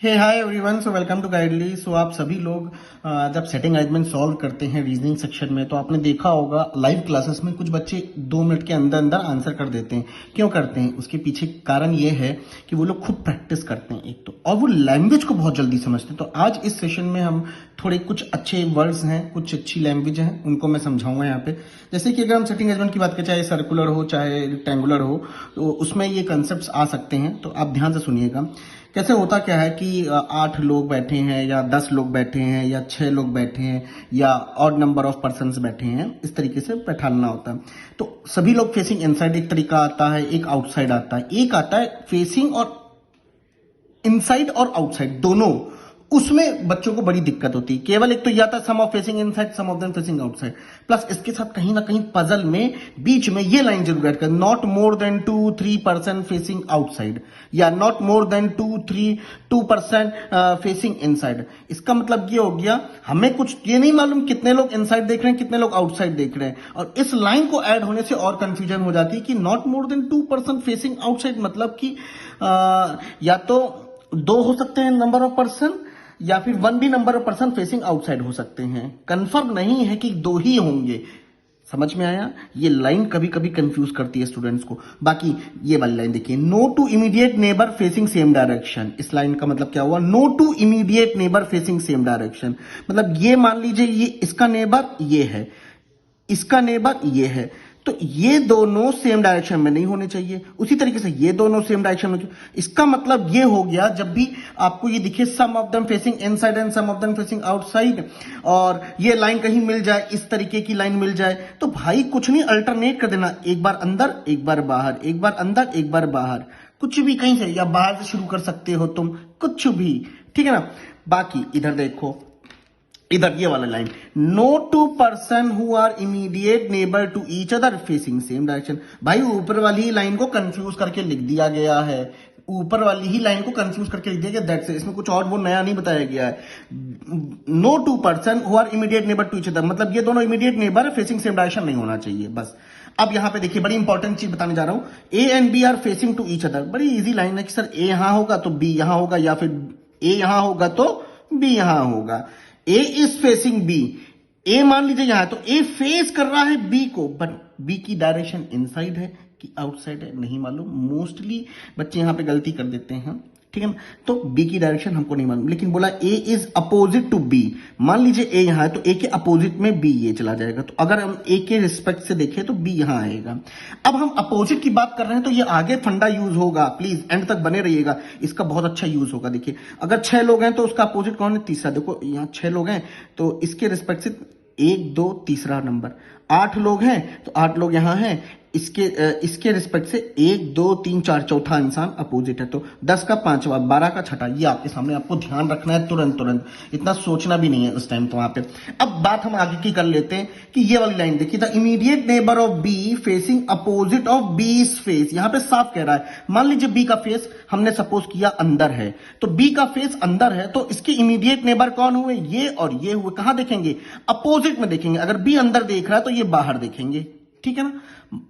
Hey hi everyone, so welcome to Guidely. So आप सभी लोग जब सेटिंग अरेंजमेंट सॉल्व करते हैं रीजनिंग सेक्शन में, तो आपने देखा होगा लाइव क्लासेस में कुछ बच्चे 2 मिनट के अंदर अंदर आंसर कर देते हैं। क्यों करते हैं? उसके पीछे कारण ये है कि वो लोग खुद प्रैक्टिस करते हैं एक तो, और वो लैंग्वेज को बहुत जल्दी समझते हैं। तो आज इस सेशन में हम थोड़े कुछ अच्छे वर्ड्स हैं, कुछ अच्छी लैंग्वेज हैं, उनको मैं समझाऊंगा यहाँ पे। जैसे कि अगर हम सेटिंग अरेंजमेंट की बात करें, चाहे सर्कुलर हो चाहे रेक्टेंगुलर हो, तो उसमें ये कंसेप्ट आ सकते हैं। तो आप ध्यान से सुनिएगा। कैसे होता क्या है कि 8 लोग बैठे हैं या 10 लोग बैठे हैं या 6 लोग बैठे हैं या ऑड नंबर ऑफ पर्सन्स बैठे हैं, इस तरीके से बैठाना होता है। तो सभी लोग फेसिंग इनसाइड एक तरीका आता है, एक आउटसाइड आता है। एक आता है फेसिंग और इनसाइड और आउटसाइड दोनों, उसमें बच्चों को बड़ी दिक्कत होती है। केवल एक तो यह था some of facing inside, some of them facing outside, plus इसके साथ कहीं ना कहीं पजल में बीच में ये लाइन जरूर ऐड कर, not more than 2-3% facing outside या not more than 2% facing inside. इसका मतलब ये हो गया, हमें कुछ ये नहीं मालूम कितने लोग इनसाइड देख रहे हैं कितने लोग आउटसाइड देख रहे हैं, और इस लाइन को ऐड होने से और कंफ्यूजन हो जाती है कि not more than 2% facing outside मतलब कि या तो 2 हो सकते हैं नंबर ऑफ पर्सन, या फिर 1 भी number of person facing outside हो सकते हैं। कंफर्म नहीं है कि 2 ही होंगे। समझ में आया? ये लाइन कभी कभी कंफ्यूज करती है स्टूडेंट्स को। बाकी ये वाली लाइन देखिए, no two immediate neighbour facing same direction. इस लाइन का मतलब क्या हुआ? No two immediate neighbour facing same direction, मतलब ये मान लीजिए ये इसका नेबर ये है, इसका नेबर ये है, तो ये दोनों सेम डायरेक्शन में नहीं होने चाहिए। उसी तरीके से ये दोनों सेम डायरेक्शन में। इसका मतलब ये हो गया, जब भी आपको ये दिखे some of them facing inside and some of them facing outside, और ये लाइन कहीं मिल जाए, इस तरीके की लाइन मिल जाए, तो भाई कुछ नहीं, अल्टरनेट कर देना, एक बार अंदर एक बार बाहर, एक बार अंदर एक बार बाहर, कुछ भी कहीं से, या बाहर से शुरू कर सकते हो तुम, कुछ भी, ठीक है ना। बाकी इधर देखो, इधर ये वाला line, no two person who are immediate neighbour to each other facing same direction. भाई ऊपर वाली ही लाइन को कंफ्यूज करके लिख दिया गया है, ऊपर वाली ही लाइन को कंफ्यूज करके लिख दिया गया, दैट्स इट। इसमें कुछ और वो नया नहीं बताया गया है। No two person who are immediate neighbour to each other, मतलब ये दोनों immediate neighbour facing same direction नहीं होना चाहिए, बस। अब यहां पे देखिए, बड़ी इंपॉर्टेंट चीज बताने जा रहा हूं, A and B are facing to each other. बड़ी इजी लाइन है कि सर ए यहां होगा तो बी यहां होगा, या फिर ए यहां होगा तो बी यहां होगा। ए इज फेसिंग बी, ए मान लीजिए यहां है, तो ए फेस कर रहा है बी को, बट बी की डायरेक्शन इनसाइड है कि आउटसाइड है नहीं मालूम। मोस्टली बच्चे यहां पे गलती कर देते हैं, ठीक है ना। तो बी की डायरेक्शन हमको नहीं मालूम, लेकिन बोला ए इज अपोजिट टू बी। मान लीजिए ए यहां है, तो ए के अपोजिट में बी ये चला जाएगा, तो अगर हम ए के रिस्पेक्ट से देखें तो बी यहां आएगा। अब हम अपोजिट की बात कर रहे हैं, तो ये आगे फंडा यूज होगा, प्लीज एंड तक बने रहिएगा, इसका बहुत अच्छा यूज होगा। देखिए, अगर 6 लोग हैं तो उसका अपोजिट कौन है? तीसरा। देखो यहाँ 6 लोग हैं तो इसके रिस्पेक्ट से 1 2 तीसरा नंबर। 8 लोग हैं तो 8 लोग यहां हैं, इसके रिस्पेक्ट से 1 2 3 4 चौथा इंसान अपोजिट है, तो 10 का पांचवा, 12 का छठा, ये आपके सामने, आपको ध्यान रखना है तुरंत, इतना सोचना भी नहीं है उस टाइम तो वहां पे। अब बात हम आगे की कर लेते हैं कि ये वाली लाइन देखिए, the immediate neighbour of B facing opposite of बीज फेस। यहां पे साफ कह रहा है, मान लीजिए बी का फेस हमने सपोज किया अंदर है, तो बी का फेस अंदर है, तो इसके इमीडिएट नेबर कौन हुए? ये और ये हुए। कहां देखेंगे? अपोजिट में देखेंगे। अगर बी अंदर देख रहा है तो ये बाहर देखेंगे, ठीक है ना।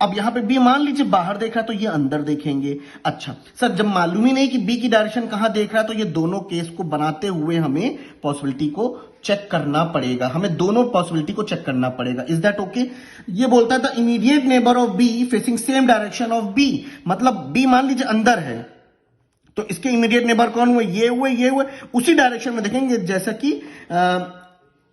अब यहां पे बी मान लीजिए बाहर देख रहा है तो ये अंदर देखेंगे। अच्छा सर, जब मालूम ही नहीं कि बी की डायरेक्शन कहां देख रहा है, तो ये दोनों केस को बनाते हुए हमें पॉसिबिलिटी को चेक करना पड़ेगा, हमें दोनों पॉसिबिलिटी को चेक करना पड़ेगा। Is that okay? ये बोलता है the immediate neighbour of B facing same direction of B, मतलब बी मान लीजिए अंदर है, तो इसके इमीडिएट नेबर कौन हुए? ये हुए, ये हुए, उसी डायरेक्शन में देखेंगे जैसा कि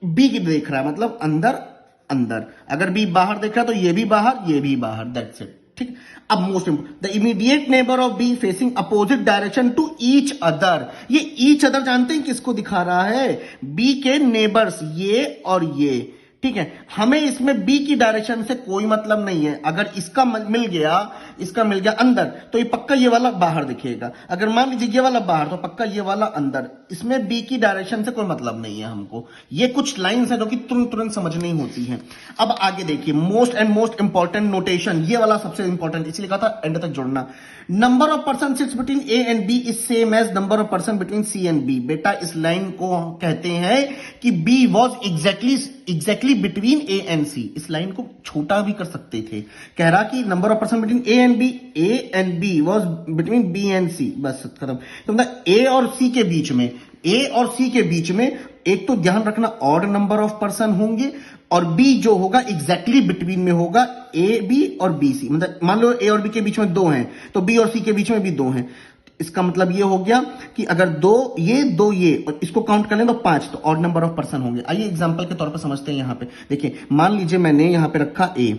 बी की देख रहा है, मतलब अंदर अंदर। अगर बी बाहर देख रहा है तो ये भी बाहर, ये भी बाहर, दैट्स इट, ठीक। अब most important, the immediate neighbour of B facing opposite direction to each other. ये ईच अदर जानते हैं किसको दिखा रहा है? बी के नेबर्स, ये और ये, ठीक है। हमें इसमें बी की डायरेक्शन से कोई मतलब नहीं है। अगर इसका मिल गया अंदर, तो ये पक्का ये वाला बाहर दिखेगा। अगर मान लीजिए ये वाला बाहर, तो पक्का ये वाला अंदर। इसमें बी की डायरेक्शन से कोई मतलब नहीं है हमको। ये कुछ लाइंस है जो कि तुरंत समझनी होती हैं। अब आगे देखिए, मोस्ट इंपॉर्टेंट नोटेशन, ये वाला सबसे इंपॉर्टेंट, इसलिए कहा था एंड तक जोड़ना। Number of person sits between A and B is same as number of person between C and B. बेटा, इस लाइन को कहते हैं कि B was exactly exactly between A and C. इस लाइन को छोटा भी कर सकते थे, कह रहा कि number of person between A and B was between B and C, बस खत्म। तो मतलब ए और सी के बीच में, ए और सी के बीच में एक तो ध्यान रखना ऑड नंबर ऑफ पर्सन होंगे, और बी जो होगा एग्जैक्टली बिटवीन में होगा ए बी और बी सी। मतलब मान लो ए और बी के बीच में दो हैं, तो बी और सी के बीच में भी दो हैं। इसका मतलब ये हो गया कि अगर दो ये और इसको काउंट कर लें तो 5, तो ऑड नंबर ऑफ पर्सन होंगे। आइए एग्जांपल के तौर पर समझते हैं। यहां पे देखिए, मान लीजिए मैंने यहां पे रखा ए,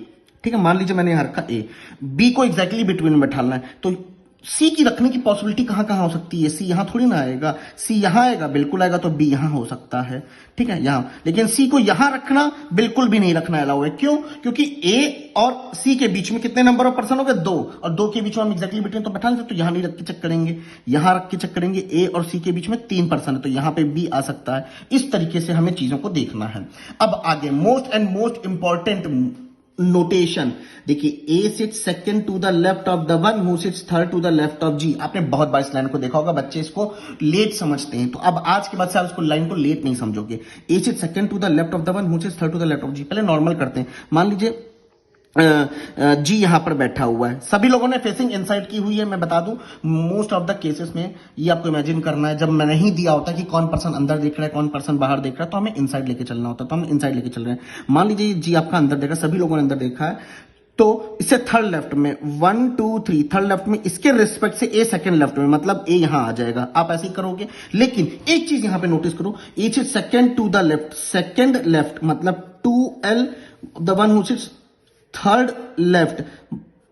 ठीक है, मान लीजिए मैंने यहां रखा ए, बी को एग्जैक्टली बिटवीन में बैठाना है, तो सी की रखने की पॉसिबिलिटी कहां कहां हो सकती है? सी यहां थोड़ी ना आएगा, सी यहां आएगा, बिल्कुल आएगा, तो बी यहां हो सकता है, ठीक है, यहां। लेकिन सी को यहां रखना बिल्कुल भी नहीं रखना अलाउ है। क्यों? क्योंकि ए और सी के बीच में कितने नंबर ऑफ पर्सन हो गए? 2, और 2 के बीच में हम एग्जैक्टली बिटवीन तो बैठा नहीं सकते, तो यहां नहीं रख के चेक करेंगे, यहां रख के चेक करेंगे। ए और सी के बीच में 3 पर्सन है, तो यहां पे बी आ सकता है। इस तरीके से हमें चीजों को देखना है। अब आगे मोस्ट इंपॉर्टेंट नोटेशन देखिए, A sits second to the left of the one who sits third to the left of G. आपने बहुत बार इस लाइन को देखा होगा, बच्चे इसको लेट समझते हैं, तो अब आज के बाद से आप इसको लाइन को लेट नहीं समझोगे। A sits second to the left of the one who sits third to the left of G. पहले नॉर्मल करते हैं। मान लीजिए जी यहां पर बैठा हुआ है, सभी लोगों ने फेसिंग इनसाइड की हुई है। मैं बता दूं, मोस्ट ऑफ द केसेस में ये आपको इमेजिन करना है, जब मैं नहीं दिया होता कि कौन पर्सन अंदर देख रहा है कौन पर्सन बाहर देख रहा है, तो हमें इनसाइड लेके चलना होता है, तो हम इनसाइड लेके चल रहे हैं। मान लीजिए जी आपका अंदर देखा, सभी लोगों ने अंदर देखा है, तो इससे थर्ड लेफ्ट में 1 2 3 थर्ड लेफ्ट में, इसके रिस्पेक्ट से ए सेकंड लेफ्ट में, मतलब ए यहां आ जाएगा। आप ऐसे ही करोगे। लेकिन एक चीज यहां पे नोटिस करो, A sits second to the left, second left मतलब 2L, the one who sits third left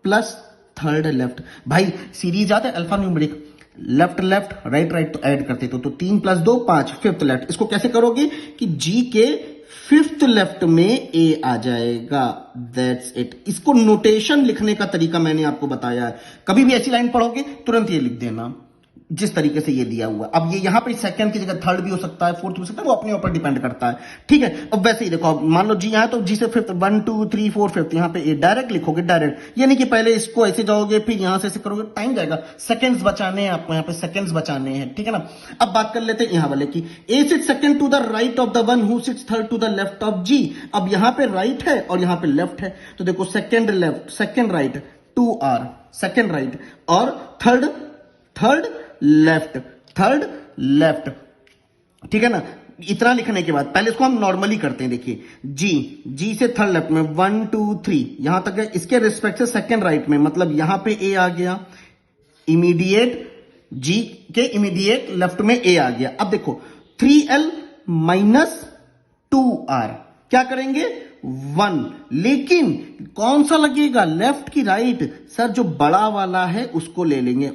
plus third left. भाई सीरीज आता है alphanumeric, left left right right, तो ऐड करते तो 3 + 2 5, फिफ्थ लेफ्ट। इसको कैसे करोगे कि जी के फिफ्थ लेफ्ट में ए आ जाएगा, दैट्स इट। इसको नोटेशन लिखने का तरीका मैंने आपको बताया है। कभी भी ऐसी लाइन पढ़ोगे तुरंत ये लिख देना, जिस तरीके से ये दिया हुआ। अब ये यहां पे सेकंड की जगह थर्ड भी हो सकता है, फोर्थ भी हो सकता है, वो अपने ऊपर डिपेंड करता है, ठीक है। अब वैसे ही देखो, अब मान लो जी यहां, तो जी से फिफ्थ 1 2 3 4 5, यहां पे ए डायरेक्ट लिखोगे, डायरेक्ट, यानी कि पहले इसको ऐसे जाओगे फिर यहां से ऐसे करोगे, टाइम जाएगा, सेकंड्स बचाने हैं आपको, यहां पे सेकंड्स बचाने हैं, ठीक है ना। अब बात कर लेते हैं यहां वाले की, A sits second to the right of the one who sits third to the left of G. अब यहां पे राइट है और यहां पे लेफ्ट है, तो देखो second left second right 2R, second right, और third third left third left, ठीक है ना। इतना लिखने के बाद पहले इसको हम नॉर्मली करते हैं। देखिए जी से थर्ड लेफ्ट में 1 2 3 यहां तक है, इसके रिस्पेक्ट से सेकंड राइट में, मतलब यहां पे ए आ गया, इमीडिएट जी के इमीडिएट लेफ्ट में ए आ गया। अब देखो 3L - 2R, क्या करेंगे 1, लेकिन कौन सा लगेगा, लेफ्ट की राइट? सर जो बड़ा वाला है उसको ले लेंगे।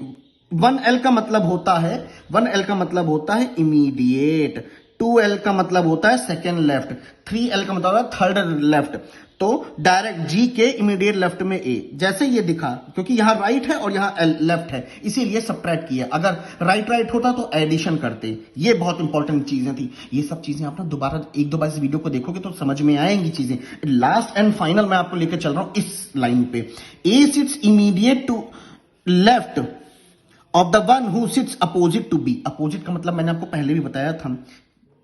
1L का मतलब होता है, 1L का मतलब होता है इमीडिएट, 2L का मतलब होता है सेकेंड लेफ्ट, 3L का मतलब होता है थर्ड लेफ्ट। तो डायरेक्ट जी के इमीडिएट लेफ्ट में ए, जैसे ये दिखा, क्योंकि यहां राइट है और यहां लेफ्ट है, इसीलिए सबट्रैक्ट किया। अगर राइट राइट होता तो एडिशन करते। ये बहुत इंपॉर्टेंट चीजें थी। ये सब चीजें आप ना दोबारा 1-2 बार इस वीडियो को देखोगे तो समझ में आएंगी चीजें। लास्ट एंड फाइनल मैं आपको लेकर चल रहा हूं इस लाइन पे, A sits immediate to left of the one who sits opposite to B. Opposite का मतलब मैंने आपको पहले भी बताया था,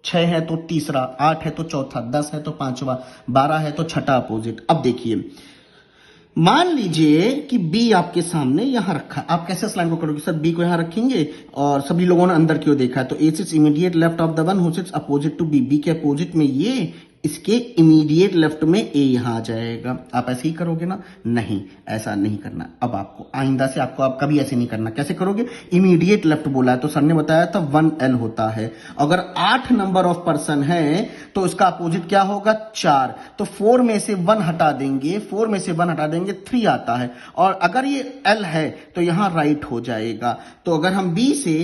6 है तो तीसरा, 8 है तो चौथा, 10 है तो पांचवा, 12 है तो छठा अपोजिट। अब देखिए, मान लीजिए कि बी आपके सामने यहां रखा, आप कैसे इस लाइन को करोगे? सर बी को यहां रखेंगे और सभी लोगों ने अंदर क्यों देखा है, तो A sits immediate left of the one who sits opposite to B. B के अपोजिट में ये, इसके इमीडिएट लेफ्ट में ए यहां आ जाएगा। आप ऐसे ही करोगे ना? नहीं, ऐसा नहीं करना। अब आपको आइंदा से आपको आप कभी ऐसे नहीं करना। कैसे करोगे? इमीडिएट लेफ्ट बोला है तो सर ने बताया था 1L होता है। अगर 8 नंबर ऑफ पर्सन है तो इसका अपोजिट क्या होगा? 4। तो 4 में से 1 हटा देंगे, 4 में से 1 हटा देंगे, 3 आता है। और अगर ये L है तो यहां राइट हो जाएगा। तो अगर हम बी से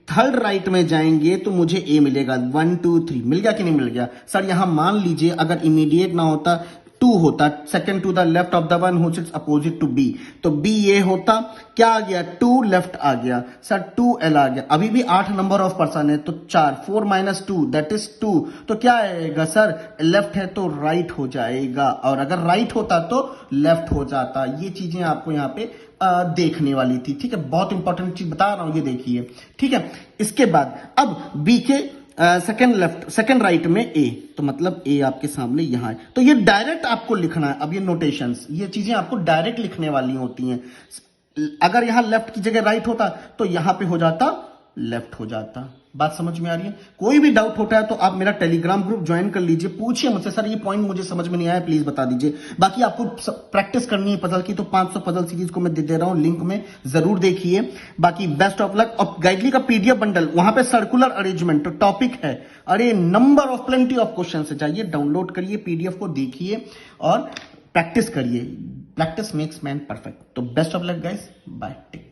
थर्ड राइट में जाएंगे तो मुझे ए मिलेगा। 1 2 3 मिल गया कि नहीं मिल गया? सर यहां मान लीजिए अगर इमीडिएट ना होता, 2 होता, second to the left of the one who sits opposite to B, तो बी ये होता, क्या आ गया? 2 लेफ्ट आ गया। सर 2L आ गया। अभी भी 8 नंबर ऑफ पर्सन है तो 4, 4 - 2 दैट इज 2। तो क्या आएगा सर? लेफ्ट है तो राइट हो जाएगा, और अगर राइट होता तो लेफ्ट हो जाता। ये चीजें आपको यहाँ पे देखने वाली थी, ठीक है। बहुत इंपॉर्टेंट चीज बता रहा हूं, ये देखिए, ठीक है। इसके बाद अब बी के सेकंड लेफ्ट, सेकंड राइट में ए, तो मतलब ए आपके सामने यहां है। तो ये डायरेक्ट आपको लिखना है। अब ये नोटेशंस, ये चीजें आपको डायरेक्ट लिखने वाली होती हैं। अगर यहां लेफ्ट की जगह राइट होता तो यहां पे हो जाता लेफ्ट हो जाता। बात समझ में आ रही है? कोई भी डाउट होता है तो आप मेरा टेलीग्राम ग्रुप ज्वाइन कर लीजिए, पूछिए मुझसे, सर ये पॉइंट मुझे समझ में नहीं आया, प्लीज बता दीजिए। बाकी आपको प्रैक्टिस करनी है पजल की, तो 500 पजल सीरीज को मैं दे रहा हूं लिंक में, जरूर देखिए। बाकी बेस्ट ऑफ लक। और गाइडली का पीडीएफ बंडल, वहां पे सर्कुलर अरेंजमेंट टॉपिक है, अरे number of plenty of question है, जाइए डाउनलोड करिए, पीडीएफ को देखिए और प्रैक्टिस करिए। Practice makes man perfect. तो best of luck guys, bye, take